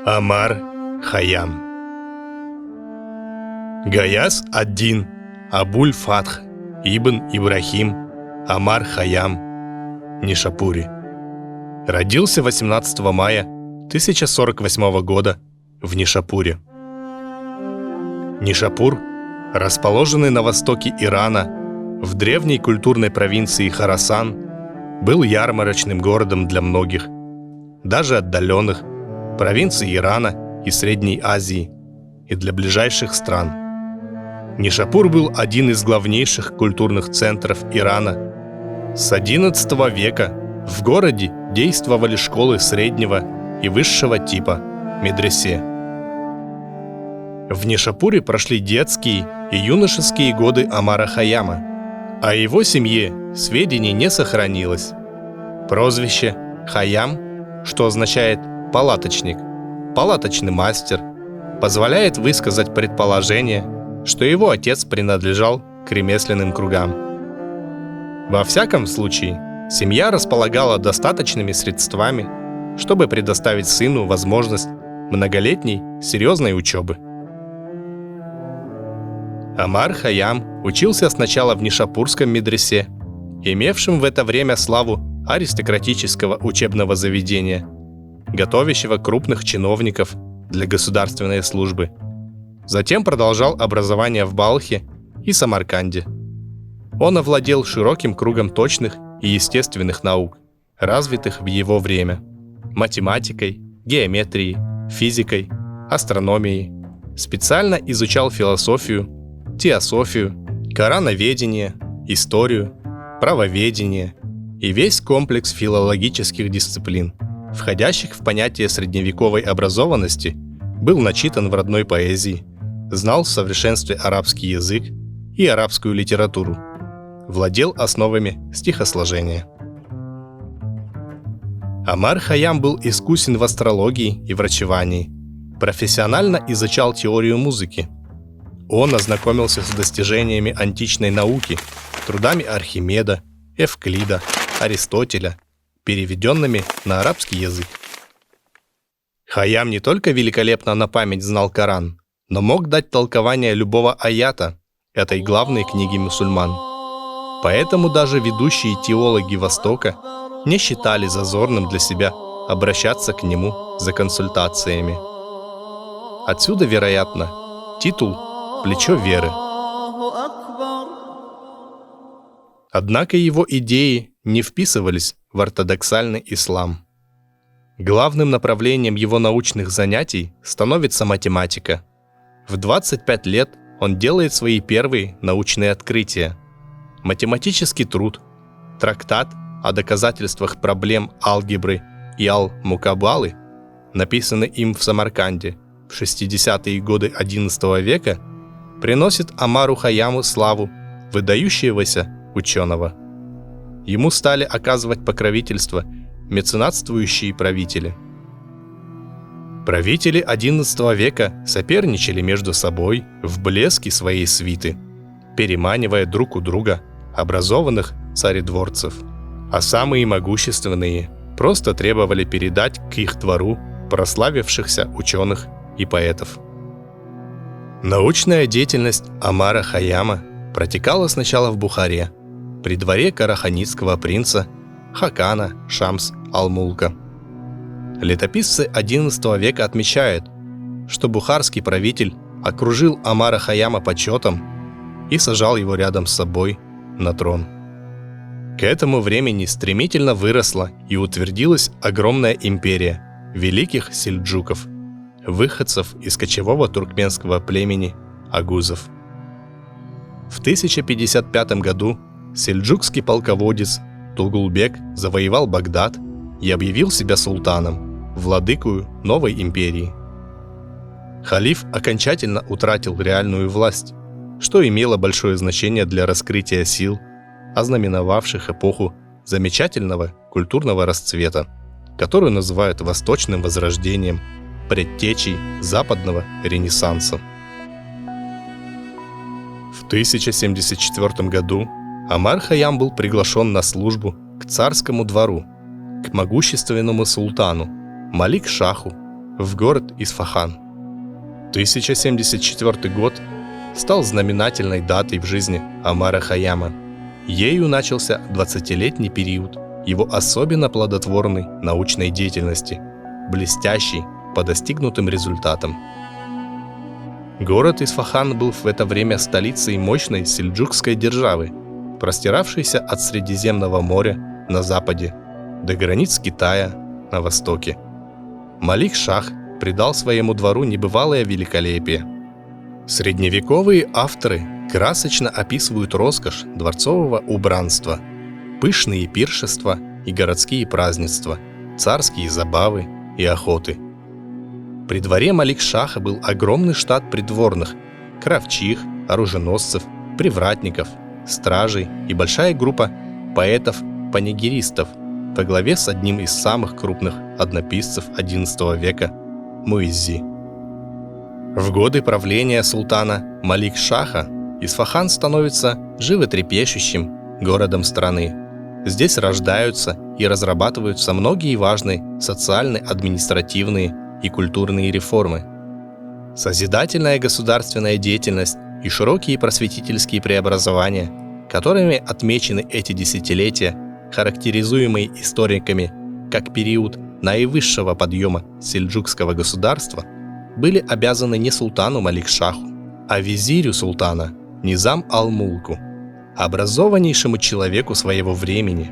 Амар Хайям. Гаяс ад-Дин Абуль-Фатх ибн Ибрахим Амар Хайям Нишапури родился 18 мая 1048 года в Нишапуре. Нишапур, расположенный на востоке Ирана, в древней культурной провинции Хорасан, был ярмарочным городом для многих, даже отдаленных, провинций Ирана и Средней Азии, и для ближайших стран. Нишапур был один из главнейших культурных центров Ирана. С XI века в городе действовали школы среднего и высшего типа медресе. В Нишапуре прошли детские и юношеские годы Амара Хайяма. О его семье сведений не сохранилось. Прозвище Хайям, что означает «палаточник», «палаточный мастер», позволяет высказать предположение, что его отец принадлежал к ремесленным кругам. Во всяком случае, семья располагала достаточными средствами, чтобы предоставить сыну возможность многолетней серьезной учебы. Амар Хайям учился сначала в Нишапурском медресе, имевшем в это время славу аристократического учебного заведения, готовящего крупных чиновников для государственной службы. Затем продолжал образование в Балхе и Самарканде. Он овладел широким кругом точных и естественных наук, развитых в его время: математикой, геометрией, физикой, астрономией. Специально изучал философию, теософию, корановедение, историю, правоведение и весь комплекс филологических дисциплин, входящих в понятие средневековой образованности, был начитан в родной поэзии, знал в совершенстве арабский язык и арабскую литературу, владел основами стихосложения. Амар Хайям был искусен в астрологии и врачевании, профессионально изучал теорию музыки. Он ознакомился с достижениями античной науки, трудами Архимеда, Эвклида, Аристотеля, переведенными на арабский язык. Хайям не только великолепно на память знал Коран, но мог дать толкование любого аята этой главной книги мусульман. Поэтому даже ведущие теологи Востока не считали зазорным для себя обращаться к нему за консультациями. Отсюда, вероятно, титул «Плечо веры». Однако его идеи не вписывались в ортодоксальный ислам. Главным направлением его научных занятий становится математика. В 25 лет он делает свои первые научные открытия. Математический труд, трактат о доказательствах проблем алгебры и ал-Мукабалы, написанный им в Самарканде в 60-е годы XI века, приносит Амару Хайяму славу выдающегося ученого. Ему стали оказывать покровительство меценатствующие правители. Правители XI века соперничали между собой в блеске своей свиты, переманивая друг у друга образованных царедворцев, а самые могущественные просто требовали передать к их двору прославившихся ученых и поэтов. Научная деятельность Амара Хайяма протекала сначала в Бухаре, при дворе караханидского принца Хакана Шамс ал-Мулка. Летописцы XI века отмечают, что бухарский правитель окружил Амара Хайяма почетом и сажал его рядом с собой на трон. К этому времени стремительно выросла и утвердилась огромная империя великих сельджуков, выходцев из кочевого туркменского племени агузов. В 1055 году сельджукский полководец Тугулбек завоевал Багдад и объявил себя султаном, владыкою новой империи. Халиф окончательно утратил реальную власть, что имело большое значение для раскрытия сил, ознаменовавших эпоху замечательного культурного расцвета, которую называют Восточным Возрождением, предтечей Западного Ренессанса. В 1074 году Амар Хайям был приглашен на службу к царскому двору, к могущественному султану Малик-Шаху в город Исфахан. 1074 год стал знаменательной датой в жизни Омара Хайяма. Ею начался 20-летний период его особенно плодотворной научной деятельности, блестящий по достигнутым результатам. Город Исфахан был в это время столицей мощной сельджукской державы, простиравшейся от Средиземного моря на западе до границ Китая на востоке. Малик-Шах придал своему двору небывалое великолепие. Средневековые авторы красочно описывают роскошь дворцового убранства, пышные пиршества и городские празднества, царские забавы и охоты. При дворе Малик-Шаха был огромный штат придворных, кравчих, оруженосцев, привратников, стражей и большая группа поэтов-панегиристов во главе с одним из самых крупных однописцев XI века Муиззи. В годы правления султана Малик-Шаха Исфахан становится животрепещущим городом страны. Здесь рождаются и разрабатываются многие важные социально-административные и культурные реформы. Созидательная государственная деятельность и широкие просветительские преобразования, которыми отмечены эти десятилетия, характеризуемые историками как период наивысшего подъема сельджукского государства, были обязаны не султану Малик-Шаху, а визирю султана Низам ал-Мулку, образованнейшему человеку своего времени,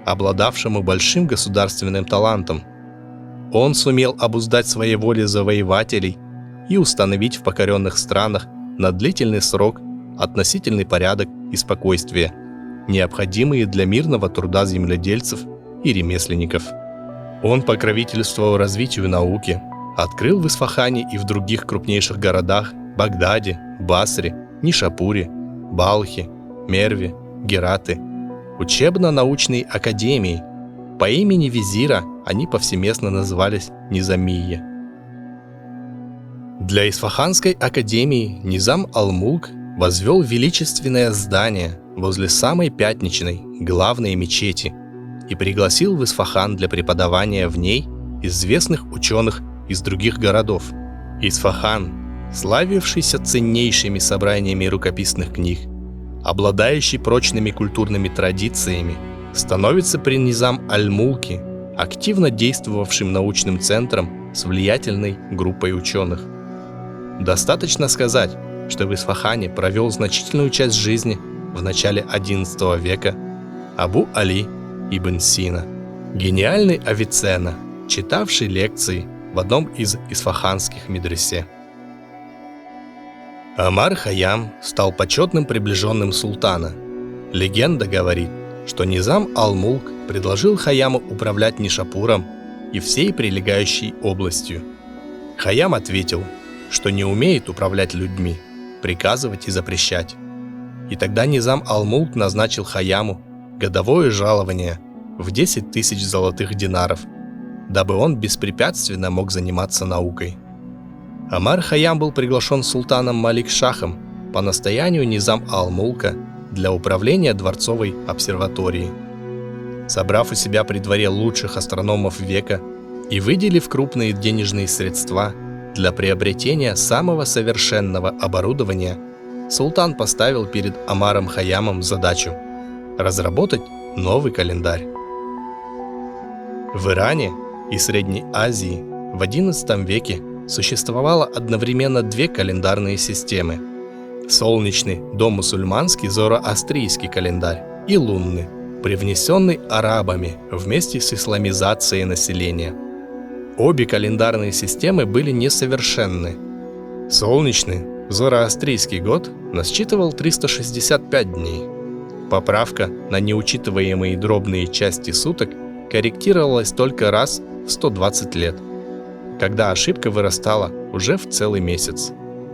обладавшему большим государственным талантом. Он сумел обуздать своеволие завоевателей и установить в покоренных странах на длительный срок относительный порядок и спокойствие, необходимые для мирного труда земледельцев и ремесленников. Он покровительствовал развитию науки, открыл в Исфахане и в других крупнейших городах Багдаде, Басре, Нишапуре, Балхе, Мерве, Герате учебно-научные академии. По имени визира они повсеместно назывались Низамия. Для Исфаханской академии Низам ал-Мулк возвел величественное здание возле самой пятничной, главной мечети и пригласил в Исфахан для преподавания в ней известных ученых из других городов. Исфахан, славившийся ценнейшими собраниями рукописных книг, обладающий прочными культурными традициями, становится при Низам аль-Мулке активно действовавшим научным центром с влиятельной группой ученых. Достаточно сказать, что в Исфахане провел значительную часть жизни в начале XI века Абу Али ибн Сина, гениальный Авиценна, читавший лекции в одном из исфаханских медресе. Омар Хайям стал почетным приближенным султана. Легенда говорит, что Низам ал-Мулк предложил Хайяму управлять Нишапуром и всей прилегающей областью. Хайям ответил, что не умеет управлять людьми, приказывать и запрещать. И тогда Низам ал-Мулк назначил Хайяму годовое жалование в 10 тысяч золотых динаров, дабы он беспрепятственно мог заниматься наукой. Омар Хайям был приглашен султаном Малик-Шахом по настоянию Низам ал-Мулка для управления дворцовой обсерваторией. Собрав у себя при дворе лучших астрономов века и выделив крупные денежные средства для приобретения самого совершенного оборудования, султан поставил перед Омаром Хайямом задачу разработать новый календарь. В Иране и Средней Азии в XI веке существовало одновременно две календарные системы: солнечный домусульманский зороастрийский календарь и лунный, привнесенный арабами вместе с исламизацией населения. Обе календарные системы были несовершенны. Солнечный зороастрийский год насчитывал 365 дней. Поправка на неучитываемые дробные части суток корректировалась только раз в 120 лет, когда ошибка вырастала уже в целый месяц.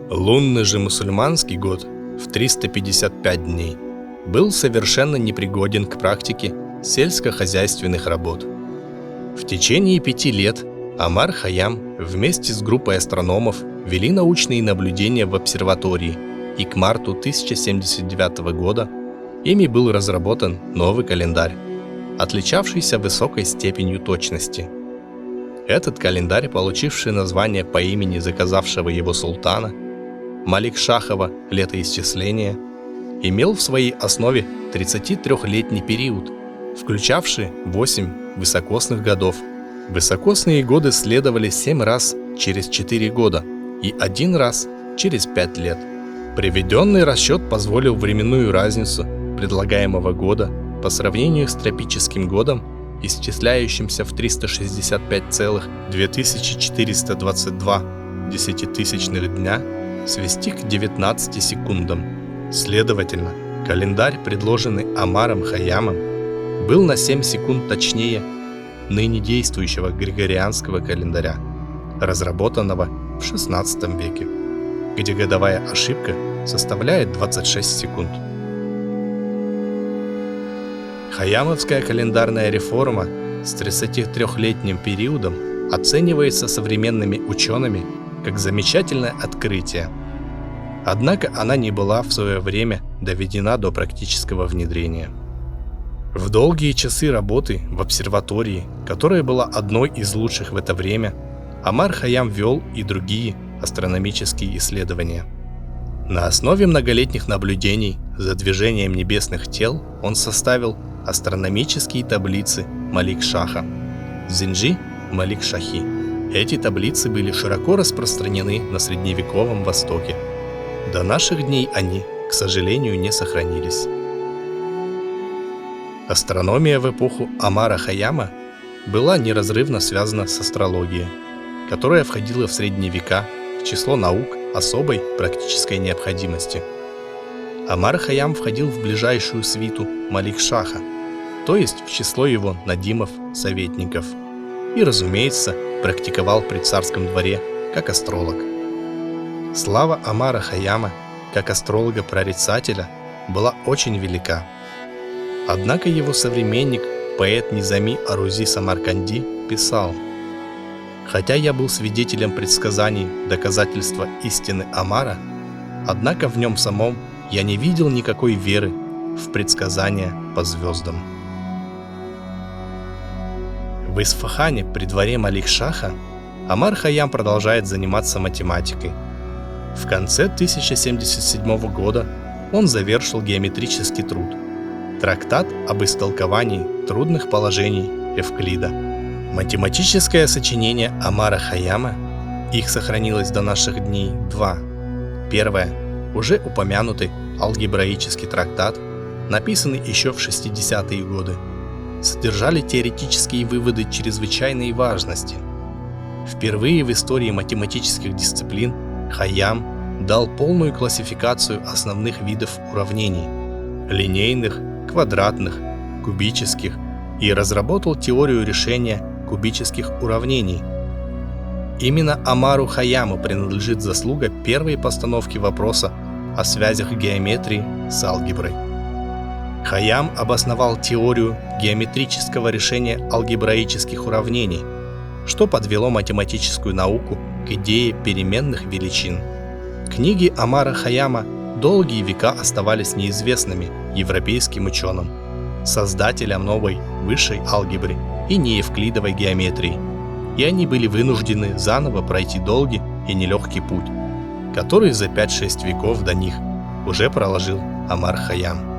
Лунный же мусульманский год в 355 дней был совершенно непригоден к практике сельскохозяйственных работ. В течение 5 лет Омар Хайям вместе с группой астрономов вели научные наблюдения в обсерватории, и к марту 1079 года ими был разработан новый календарь, отличавшийся высокой степенью точности. Этот календарь, получивший название по имени заказавшего его султана, Малик-Шахова летоисчисления, имел в своей основе 33-летний период, включавший 8 високосных годов. Високосные годы следовали 7 раз через 4 года и 1 раз через 5 лет. Приведенный расчет позволил временную разницу предлагаемого года по сравнению с тропическим годом, исчисляющимся в 360,2422 десятитысячных дня, свести к 19 секундам. Следовательно, календарь, предложенный Омаром Хайямом, был на 7 секунд точнее ныне действующего григорианского календаря, разработанного в XVI веке, где годовая ошибка составляет 26 секунд. Хайямовская календарная реформа с 33-летним периодом оценивается современными учеными как замечательное открытие. Однако она не была в свое время доведена до практического внедрения. В долгие часы работы в обсерватории, которая была одной из лучших в это время, Омар Хайям вел и другие астрономические исследования. На основе многолетних наблюдений за движением небесных тел он составил астрономические таблицы Малик-Шаха, Зинджи Малик-Шахи. Эти таблицы были широко распространены на средневековом Востоке. До наших дней они, к сожалению, не сохранились. Астрономия в эпоху Омара Хайяма была неразрывно связана с астрологией, которая входила в средние века в число наук особой практической необходимости. Омар Хайям входил в ближайшую свиту Малик-Шаха, то есть в число его надимов-советников, и, разумеется, практиковал при царском дворе как астролог. Слава Омара Хайяма как астролога-прорицателя была очень велика. Однако его современник, поэт Низами Арузи Самарканди, писал: «Хотя я был свидетелем предсказаний доказательства истины Омара, однако в нем самом я не видел никакой веры в предсказания по звездам». В Исфахане при дворе Малик-Шаха Омар Хайям продолжает заниматься математикой. В конце 1077 года он завершил геометрический труд – трактат об истолковании трудных положений Эвклида. Математическое сочинение Омара Хайяма, их сохранилось до наших дней 2. Первое – уже упомянутый алгебраический трактат, написанный еще в 60-е годы, содержали теоретические выводы чрезвычайной важности. Впервые в истории математических дисциплин Хайям дал полную классификацию основных видов уравнений – линейных, квадратных, кубических, и разработал теорию решения кубических уравнений. Именно Омару Хайяму принадлежит заслуга первой постановки вопроса о связях геометрии с алгеброй. Хайям обосновал теорию геометрического решения алгебраических уравнений, что подвело математическую науку к идее переменных величин. Книги Омара Хайяма долгие века оставались неизвестными европейским ученым, создателям новой высшей алгебры и неевклидовой геометрии, и они были вынуждены заново пройти долгий и нелегкий путь, который за 5-6 веков до них уже проложил Омар Хайям.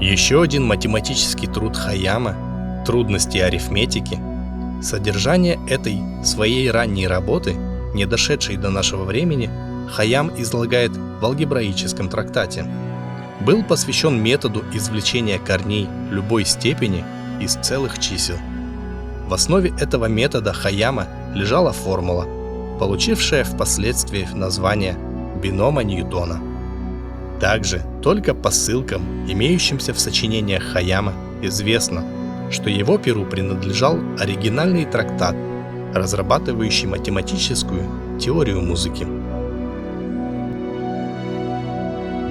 Еще один математический труд Хайяма «Трудности арифметики», содержание этой своей ранней работы, не дошедшей до нашего времени, Хайям излагает в алгебраическом трактате, был посвящен методу извлечения корней любой степени из целых чисел. В основе этого метода Хайяма лежала формула, получившая впоследствии название бинома Ньютона. Также только по ссылкам, имеющимся в сочинениях Хайяма, известно, что его перу принадлежал оригинальный трактат, разрабатывающий математическую теорию музыки.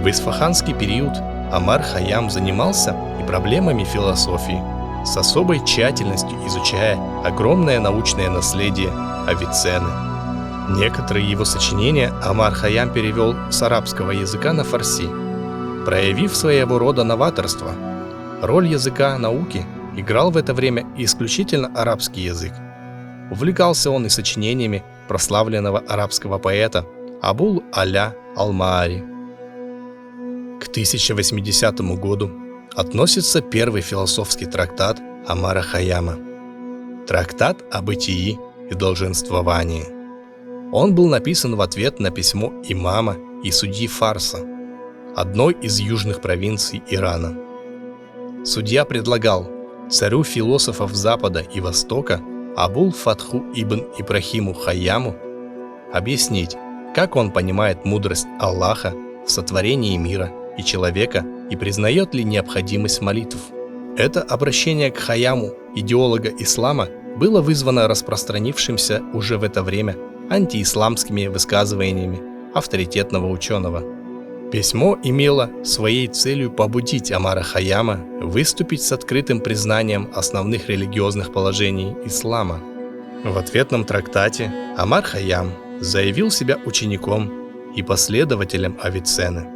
В исфаханский период Омар Хайям занимался и проблемами философии, с особой тщательностью изучая огромное научное наследие Авиценны. Некоторые его сочинения Омар Хайям перевел с арабского языка на фарси, проявив своего рода новаторство. Роль языка науки играл в это время исключительно арабский язык. Увлекался он и сочинениями прославленного арабского поэта Абул-Аля Аль-Маари. К 1080 году относится первый философский трактат Омара Хайяма. Трактат о бытии и долженствовании. Он был написан в ответ на письмо имама и судьи Фарса, одной из южных провинций Ирана. Судья предлагал царю философов Запада и Востока Абул-Фатху ибн Ибрахиму Хайяму объяснить, как он понимает мудрость Аллаха в сотворении мира и человека и признает ли необходимость молитв. Это обращение к Хайяму, идеолога ислама, было вызвано распространившимся уже в это время антиисламскими высказываниями авторитетного ученого. Письмо имело своей целью побудить Омара Хайяма выступить с открытым признанием основных религиозных положений ислама. В ответном трактате Омар Хайям заявил себя учеником и последователем Авиценны.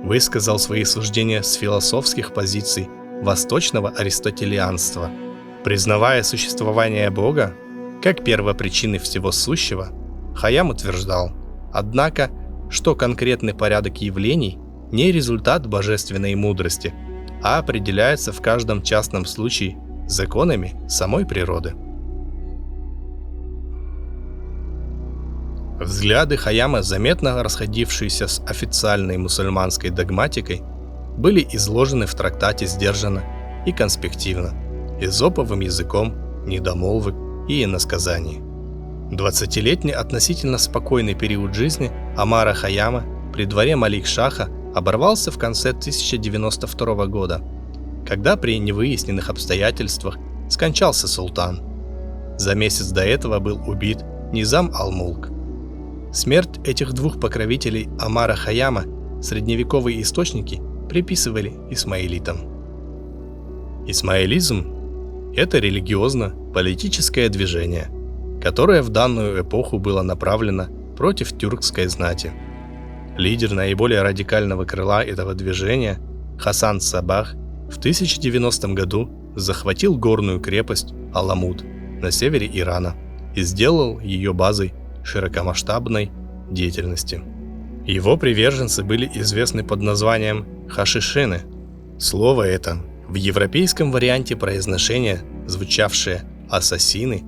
Высказал свои суждения с философских позиций восточного аристотелианства. Признавая существование Бога как первопричины всего сущего, Хайям утверждал, однако, что конкретный порядок явлений не результат божественной мудрости, а определяется в каждом частном случае законами самой природы. Взгляды Хайяма, заметно расходившиеся с официальной мусульманской догматикой, были изложены в трактате сдержанно и конспективно, эзоповым языком недомолвок и иносказаний. 20-летний относительно спокойный период жизни Омара Хайяма при дворе Малик-Шаха оборвался в конце 1092 года, когда при невыясненных обстоятельствах скончался султан. За месяц до этого был убит Низам Аль-Мулк. Смерть этих двух покровителей Омара Хайяма средневековые источники приписывали исмаилитам. Исмаилизм – это религиозно-политическое движение, которое в данную эпоху было направлено против тюркской знати. Лидер наиболее радикального крыла этого движения, Хасан Сабах, в 1090 году захватил горную крепость Аламут на севере Ирана и сделал ее базой широкомасштабной деятельности. Его приверженцы были известны под названием хашишины. Слово это в европейском варианте произношения, звучавшее «ассасины»,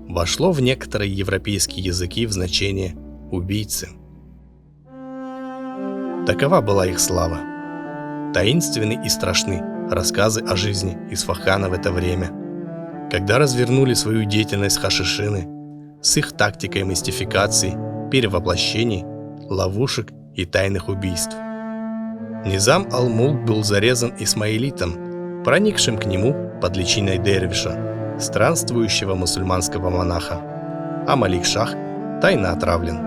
вошло в некоторые европейские языки в значение «убийцы». Такова была их слава. Таинственны и страшны рассказы о жизни Исфахана в это время, когда развернули свою деятельность хашишины с их тактикой мистификации, перевоплощений, ловушек и тайных убийств. Низам Аль-Мулк был зарезан исмаилитом, проникшим к нему под личиной дервиша, странствующего мусульманского монаха, а Малик-Шах тайно отравлен.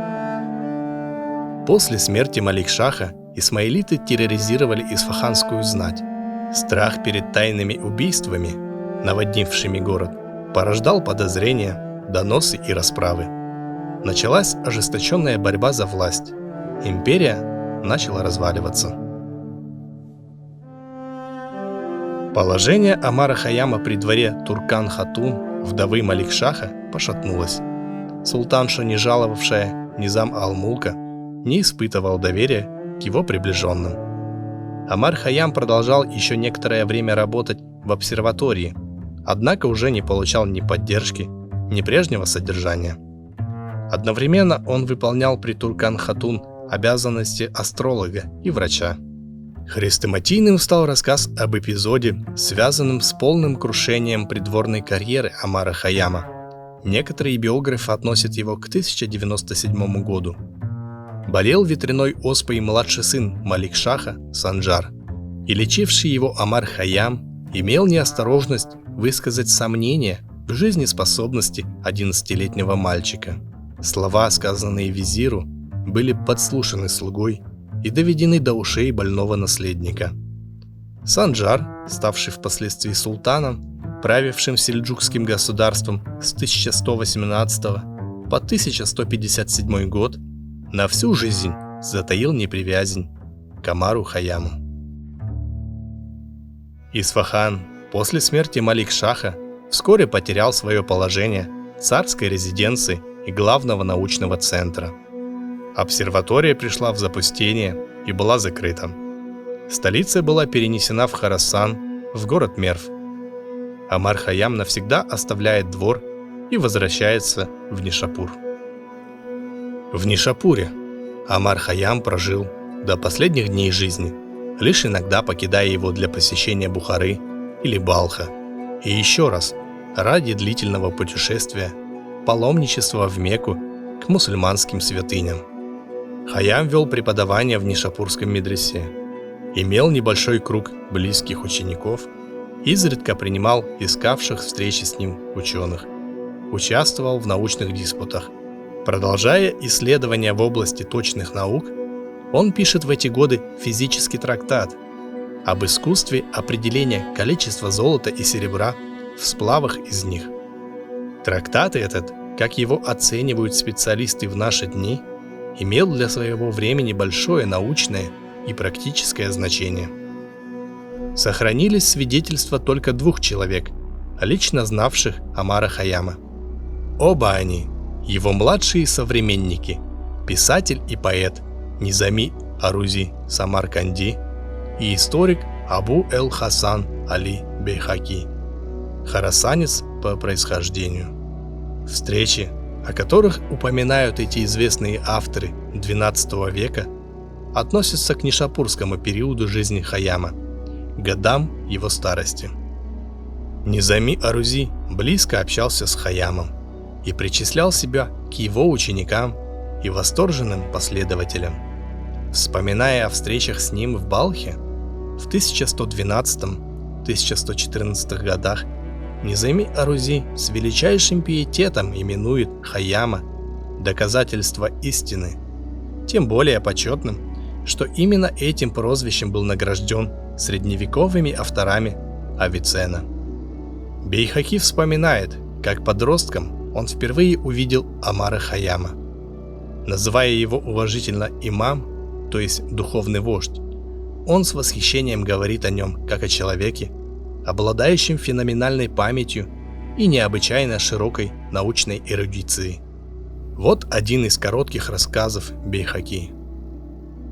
После смерти Малик-Шаха исмаилиты терроризировали исфаханскую знать. Страх перед тайными убийствами, наводнившими город, порождал подозрения, доносы и расправы. Началась ожесточенная борьба за власть. Империя начала разваливаться. Положение Омара Хайяма при дворе Туркан-Хатун, вдовы Малик-Шаха, пошатнулось. Султанша, не жаловавшая Низам Аль-Мулка, не испытывал доверия к его приближенным. Омар Хайям продолжал еще некоторое время работать в обсерватории, однако уже не получал ни поддержки, ни прежнего содержания. Одновременно он выполнял при Туркан-Хатун обязанности астролога и врача. Хрестоматийным стал рассказ об эпизоде, связанном с полным крушением придворной карьеры Омара Хайяма. Некоторые биографы относят его к 1097 году. Болел ветряной оспой младший сын Малик-Шаха Санджар, и лечивший его Омар Хайям имел неосторожность высказать сомнения в жизнеспособности 11-летнего мальчика. Слова, сказанные визиру, были подслушаны слугой и доведены до ушей больного наследника. Санджар, ставший впоследствии султаном, правившим сельджукским государством с 1118 по 1157 год, на всю жизнь затаил неприязнь к Омару Хайяму. Исфахан после смерти Малик-Шаха вскоре потерял свое положение царской резиденции и главного научного центра. Обсерватория пришла в запустение и была закрыта. Столица была перенесена в Хорасан, в город Мерв. Омар-Хайям навсегда оставляет двор и возвращается в Нишапур. В Нишапуре Омар-Хайям прожил до последних дней жизни, лишь иногда покидая его для посещения Бухары или Балха, и еще раз ради длительного путешествия, паломничества в Мекку к мусульманским святыням. Хайям вел преподавание в Нишапурском медресе, имел небольшой круг близких учеников, изредка принимал искавших встречи с ним ученых, участвовал в научных диспутах. Продолжая исследования в области точных наук, он пишет в эти годы физический трактат об искусстве определения количества золота и серебра в сплавах из них. Трактат этот, как его оценивают специалисты в наши дни, имел для своего времени большое научное и практическое значение. Сохранились свидетельства только 2 человек, лично знавших Омара-Хайяма. Оба они – его младшие современники, писатель и поэт Низами Арузи Самарканди и историк Абу эл-Хасан Али Бейхаки, хорасанец по происхождению. Встречи, о которых упоминают эти известные авторы XII века, относятся к нишапурскому периоду жизни Хайяма, годам его старости. Низами Арузи близко общался с Хайямом и причислял себя к его ученикам и восторженным последователям. Вспоминая о встречах с ним в Балхе в 1112-1114 годах, Низами Арузи с величайшим пиететом именует Хайяма «доказательство истины», тем более почетным, что именно этим прозвищем был награжден средневековыми авторами Авиценна. Бейхаки вспоминает, как подростком он впервые увидел Омара-Хайяма. Называя его уважительно имам, то есть духовный вождь, он с восхищением говорит о нем как о человеке, обладающем феноменальной памятью и необычайно широкой научной эрудицией. Вот один из коротких рассказов Бейхаки.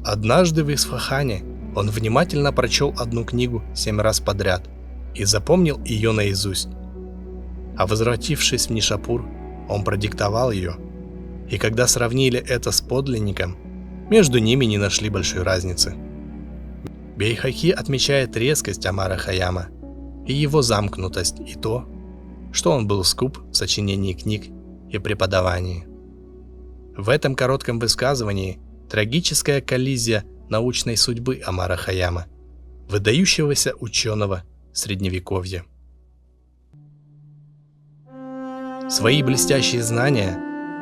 Однажды в Исфахане он внимательно прочел одну книгу 7 раз подряд и запомнил ее наизусть. А возвратившись в Нишапур, он продиктовал ее, и когда сравнили это с подлинником, между ними не нашли большой разницы. Бейхаки отмечает резкость Омара-Хайяма и его замкнутость, и то, что он был скуп в сочинении книг и преподавании. В этом коротком высказывании трагическая коллизия научной судьбы Омара-Хайяма, выдающегося ученого Средневековья. Свои блестящие знания,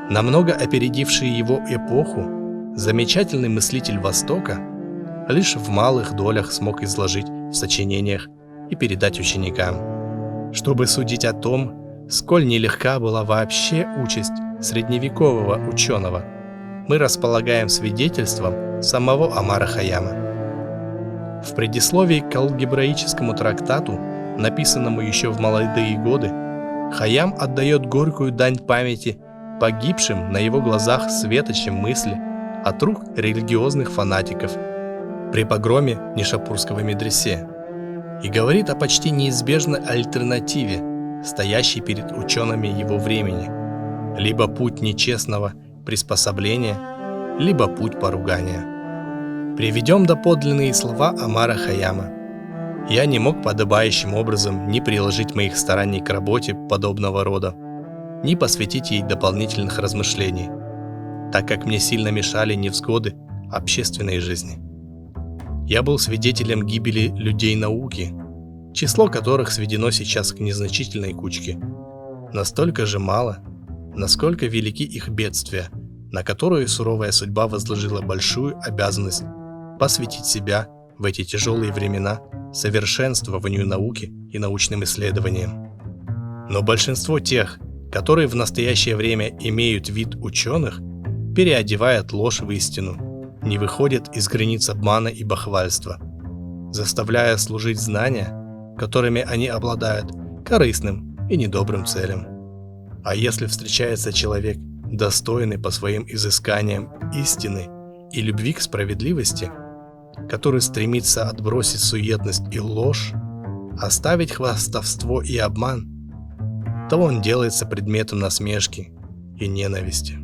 намного опередившие его эпоху, замечательный мыслитель Востока лишь в малых долях смог изложить в сочинениях и передать ученикам. Чтобы судить о том, сколь нелегка была вообще участь средневекового ученого, мы располагаем свидетельством самого Омара-Хайяма. В предисловии к алгебраическому трактату, написанному еще в молодые годы, Хайям отдает горькую дань памяти погибшим на его глазах светочем мысли от рук религиозных фанатиков при погроме Нишапурского медресе и говорит о почти неизбежной альтернативе, стоящей перед учеными его времени: либо путь нечестного приспособления, либо путь поругания. Приведем доподлинные слова Омара-Хайяма. Я не мог подобающим образом ни приложить моих стараний к работе подобного рода, ни посвятить ей дополнительных размышлений, так как мне сильно мешали невзгоды общественной жизни. Я был свидетелем гибели людей науки, число которых сведено сейчас к незначительной кучке. Настолько же мало, насколько велики их бедствия, на которые суровая судьба возложила большую обязанность посвятить себя в эти тяжелые времена совершенствованию науки и научным исследованиям. Но большинство тех, которые в настоящее время имеют вид ученых, переодевают ложь в истину, не выходят из границ обмана и бахвальства, заставляя служить знания, которыми они обладают, корыстным и недобрым целям. А если встречается человек, достойный по своим изысканиям истины и любви к справедливости, который стремится отбросить суетность и ложь, оставить хвастовство и обман, то он делается предметом насмешки и ненависти.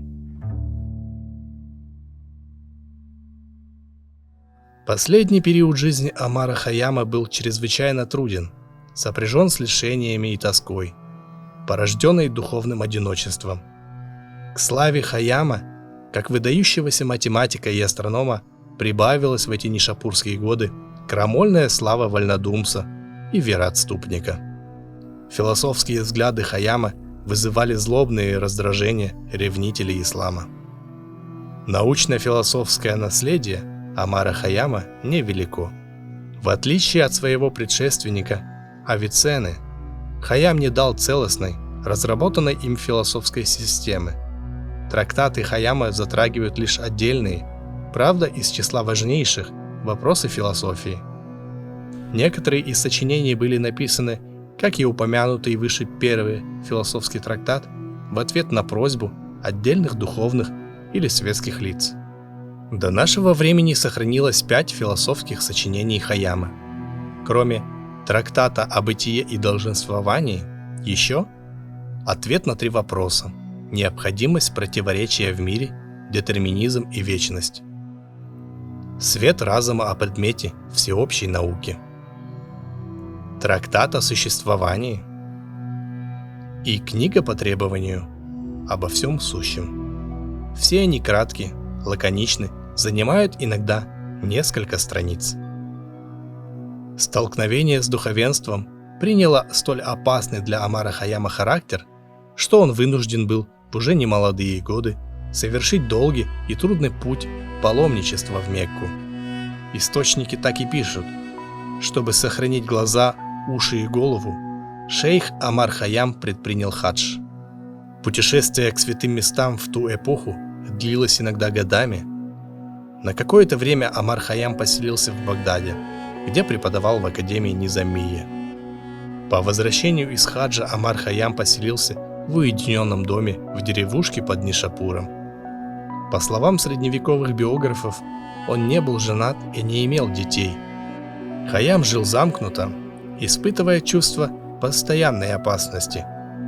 Последний период жизни Омара Хайяма был чрезвычайно труден, сопряжен с лишениями и тоской, порожденной духовным одиночеством. К славе Хайяма, как выдающегося математика и астронома, прибавилась в эти нишапурские годы крамольная слава вольнодумца и вероотступника. Философские взгляды Хайяма вызывали злобные раздражения ревнителей ислама. Научно-философское наследие Омара Хайяма невелико. В отличие от своего предшественника Авиценны, Хайям не дал целостной, разработанной им философской системы. Трактаты Хайяма затрагивают лишь отдельные, правда, из числа важнейших, вопросы философии. Некоторые из сочинений были написаны, как и упомянутый выше первый философский трактат, в ответ на просьбу отдельных духовных или светских лиц. До нашего времени сохранилось 5 философских сочинений Хайяма. Кроме трактата о бытие и долженствовании, еще ответ на 3 вопроса: необходимость противоречия в мире, детерминизм и вечность, свет разума о предмете всеобщей науки, трактат о существовании и книга по требованию обо всем сущем. Все они кратки, лаконичны, занимают иногда несколько страниц. Столкновение с духовенством приняло столь опасный для Омара Хайяма характер, что он вынужден был в уже немолодые годы совершить долгий и трудный путь паломничества в Мекку. Источники так и пишут: чтобы сохранить глаза, уши и голову, шейх Омар Хайям предпринял хадж. Путешествие к святым местам в ту эпоху длилось иногда годами. На какое-то время Омар Хайям поселился в Багдаде, где преподавал в академии Низамия. По возвращению из хаджа Омар Хайям поселился в уединенном доме в деревушке под Нишапуром. По словам средневековых биографов, он не был женат и не имел детей. Хайям жил замкнуто, испытывая чувство постоянной опасности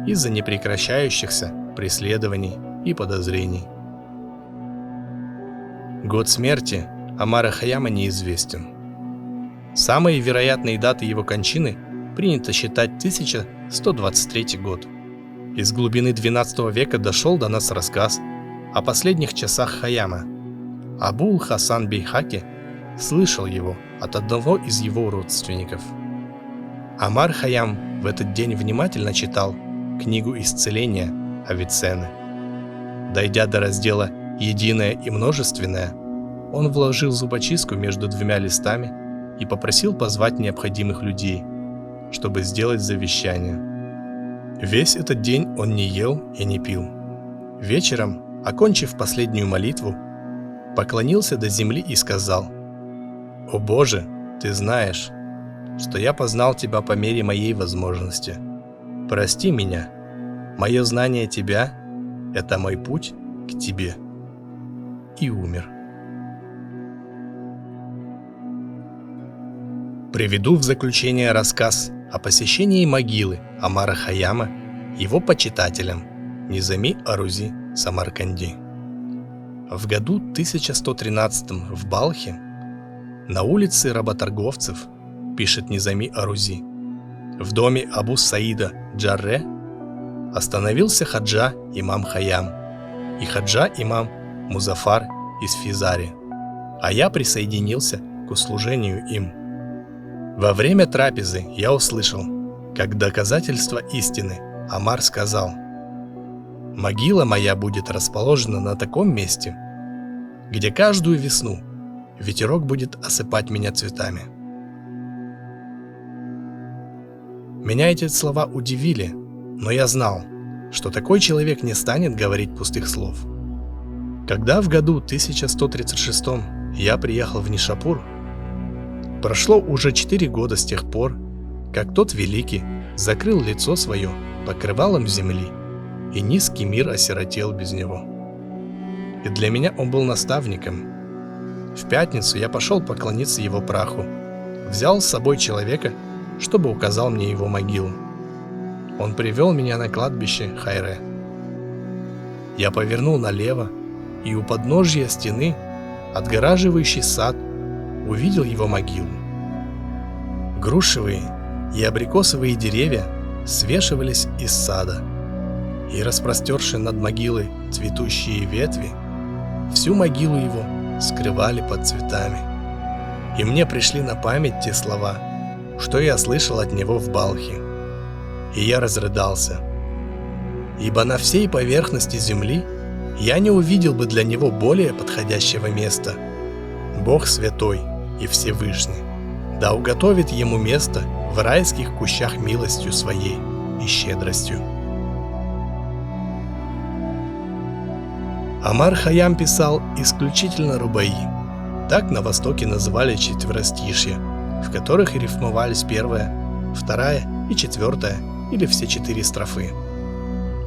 из-за непрекращающихся преследований и подозрений. Год смерти Омара Хайяма неизвестен. Самые вероятные даты его кончины принято считать 1123 год. Из глубины XII века дошел до нас рассказ о последних часах Хайяма. Абул-Хасан Бейхаки слышал его от одного из его родственников. Омар Хайям в этот день внимательно читал книгу исцеления Авиценны. Дойдя до раздела «Единое и множественное», он вложил зубочистку между 2 листами и попросил позвать необходимых людей, чтобы сделать завещание. Весь этот день он не ел и не пил. Вечером, окончив последнюю молитву, поклонился до земли и сказал: «О Боже, Ты знаешь, что я познал Тебя по мере моей возможности. Прости меня. Мое знание Тебя – это мой путь к Тебе». И умер. Приведу в заключение рассказ о посещении могилы Омара Хайяма его почитателям Низами Арузи Самарканди. В году 1113 в Балхе, на улице работорговцев, пишет Низами Арузи, в доме Абу Саида Джарре остановился хаджа имам Хайям и хаджа имам Музафар из Физари, а я присоединился к услужению им. Во время трапезы я услышал, как доказательство истины, Омар сказал: «Могила моя будет расположена на таком месте, где каждую весну ветерок будет осыпать меня цветами». Меня эти слова удивили, но я знал, что такой человек не станет говорить пустых слов. Когда в году 1136 я приехал в Нишапур, прошло уже 4 года с тех пор, как тот великий закрыл лицо свое покрывалом земли и низкий мир осиротел без него. И для меня он был наставником. В пятницу я пошел поклониться его праху, взял с собой человека, чтобы указал мне его могилу. Он привел меня на кладбище Хайре. Я повернул налево, и у подножия стены, отгораживающей сад, увидел его могилу. Грушевые и абрикосовые деревья свешивались из сада, и, распростершие над могилой цветущие ветви, всю могилу его скрывали под цветами. И мне пришли на память те слова, что я слышал от него в Балхе. И я разрыдался, ибо на всей поверхности земли я не увидел бы для него более подходящего места. Бог святой и Всевышний, да уготовит ему место в райских кущах милостью своей и щедростью. Омар Хайям писал исключительно рубаи. Так на Востоке называли четверостишья, в которых рифмовались первая, вторая и четвертая или все 4 строфы.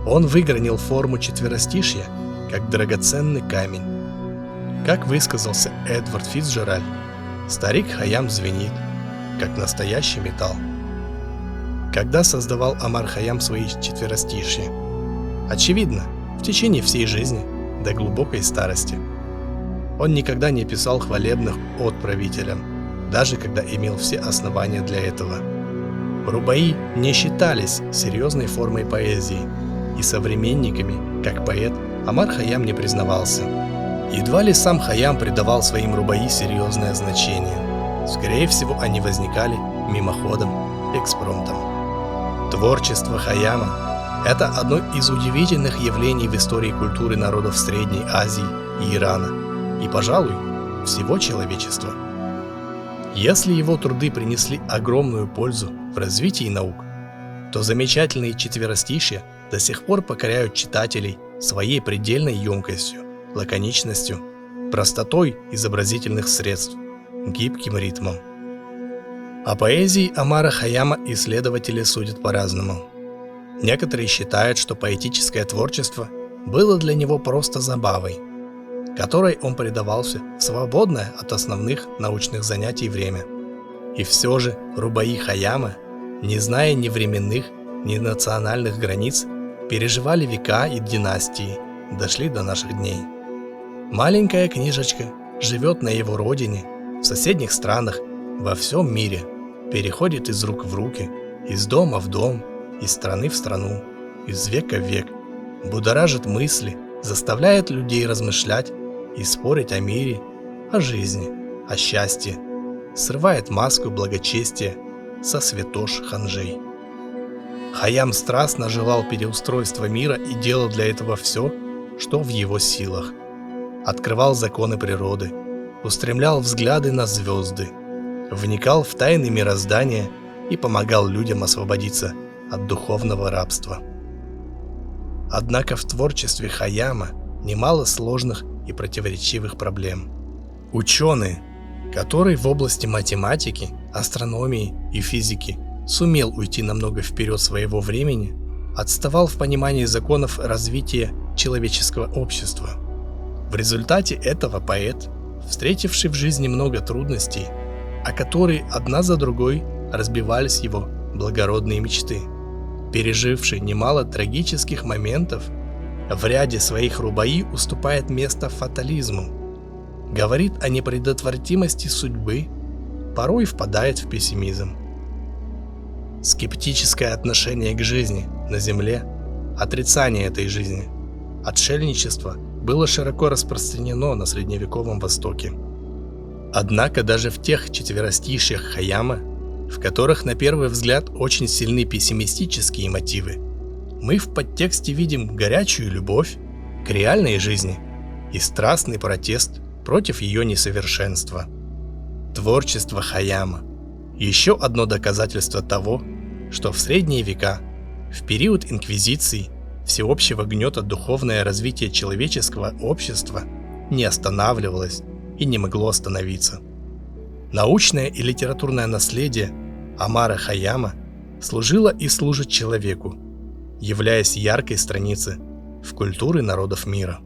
Он выгранил форму четверостишья как драгоценный камень. Как высказался Эдвард Фицджеральд, старик Хайям звенит, как настоящий металл. Когда создавал Омар Хайям свои четверостишья? Очевидно, в течение всей жизни до глубокой старости. Он никогда не писал хвалебных от правителям, даже когда имел все основания для этого. Рубаи не считались серьезной формой поэзии, и современниками, как поэт, Омар Хайям не признавался. Едва ли сам Хайям придавал своим рубаи серьезное значение. Скорее всего, они возникали мимоходом, экспромтом. Творчество Хайяма – это одно из удивительных явлений в истории культуры народов Средней Азии и Ирана, и, пожалуй, всего человечества. Если его труды принесли огромную пользу в развитии наук, то замечательные четверостишья до сих пор покоряют читателей своей предельной емкостью, лаконичностью, простотой изобразительных средств, гибким ритмом. О поэзии Омара Хайяма исследователи судят по-разному. Некоторые считают, что поэтическое творчество было для него просто забавой, которой он предавался в свободное от основных научных занятий время. И все же рубаи Хайяма, не зная ни временных, ни национальных границ, переживали века и династии, дошли до наших дней. Маленькая книжечка живет на его родине, в соседних странах, во всем мире, переходит из рук в руки, из дома в дом, из страны в страну, из века в век, будоражит мысли, заставляет людей размышлять и спорить о мире, о жизни, о счастье, срывает маску благочестия со святош ханжей. Хайям страстно желал переустройства мира и делал для этого все, что в его силах. Открывал законы природы, устремлял взгляды на звезды, вникал в тайны мироздания и помогал людям освободиться от духовного рабства. Однако в творчестве Хайяма немало сложных и противоречивых проблем. Ученый, который в области математики, астрономии и физики сумел уйти намного вперед своего времени, отставал в понимании законов развития человеческого общества. В результате этого поэт, встретивший в жизни много трудностей, о которые одна за другой разбивались его благородные мечты, переживший немало трагических моментов, в ряде своих рубаи уступает место фатализму, говорит о непредотвратимости судьбы, порой впадает в пессимизм. Скептическое отношение к жизни на земле, отрицание этой жизни, отшельничество было широко распространено на средневековом Востоке. Однако даже в тех четверостишьях Хайяма, в которых на первый взгляд очень сильны пессимистические мотивы, мы в подтексте видим горячую любовь к реальной жизни и страстный протест против ее несовершенства. Творчество Хайяма – еще одно доказательство того, что в средние века, в период инквизиции, всеобщего гнета духовное развитие человеческого общества не останавливалось и не могло остановиться. Научное и литературное наследие Омара Хайяма служило и служит человеку, являясь яркой страницей в культуре народов мира.